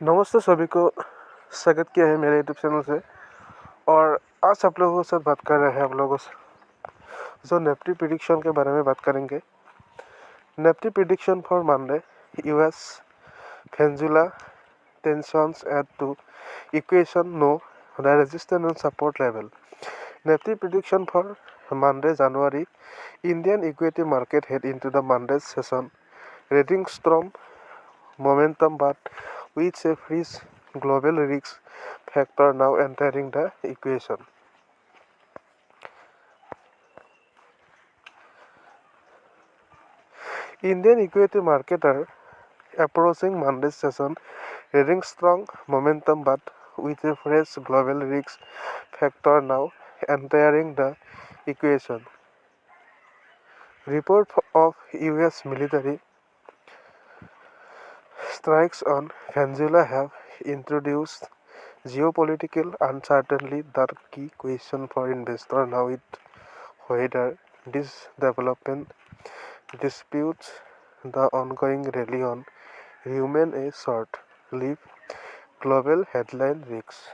नमस्ते सभी को, स्वागत किया है मेरे यूट्यूब चैनल से। और आज आप लोगों के साथ बात कर रहे हैं आप लोगों से जो निफ्टी प्रिडिक्शन के बारे में बात करेंगे। Nifty prediction for Monday, US pendulum tensions add to equation know the resistance and support level. Nifty prediction for Monday, January. Indian equity market head into the Monday session, reading strong momentum but with a freeze global risk factor now entering the equation. Indian equity market are approaching Monday's session, reading strong momentum but with a fresh global risk factor now entering the equation. Report of US military strikes on Venezuela have introduced geopolitical uncertainty. The key question for investors now is whether this development disputes the ongoing rally on remain a short-lived global headline risks.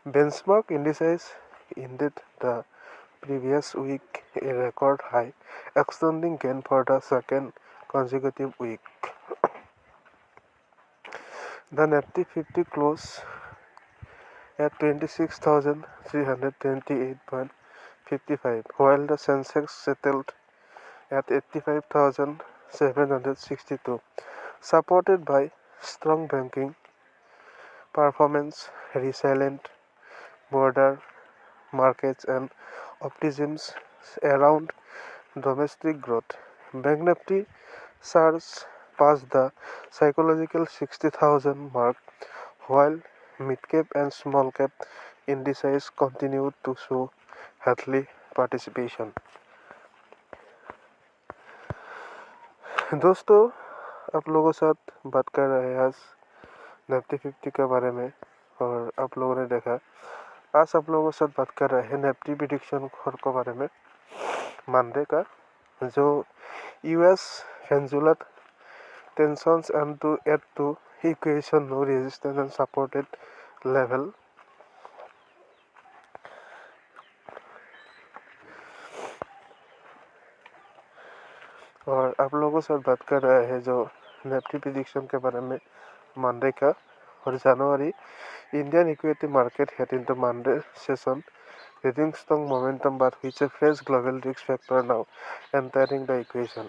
Benchmark indices ended the previous week a record high, extending gain for the second consecutive week. The Nifty 50 closed at 26,328.55, while the Sensex settled at 85,762, supported by strong banking performance, resilient border markets, and optimism around domestic growth. Bank Nifty surged past the psychological 60,000 mark, while mid-cap and small-cap indices continued to show healthy participation. दोस्तों, आप लोगों के साथ बात कर रहे हैं आज निफ्टी 50 के बारे में। और आप लोगों ने देखा, आज आप लोगों के साथ बात कर रहे हैं निफ्टी प्रिडिक्शन के बारे में मंडे का, जो US pendulum tensions and to add to equation no resistance and supported level. और आप लोगों के साथ बात कर रहे हैं जो निफ्टी प्रिडिक्शन के बारे में मंडे का। और January, Indian equity market head into Monday session, reading strong momentum but with a fresh global risk factor now entering the equation.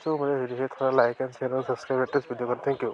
So मेरे वीडियो को थोड़ा लाइक एंड शेयर और सब्सक्राइब करते इस वीडियो को। Thank you.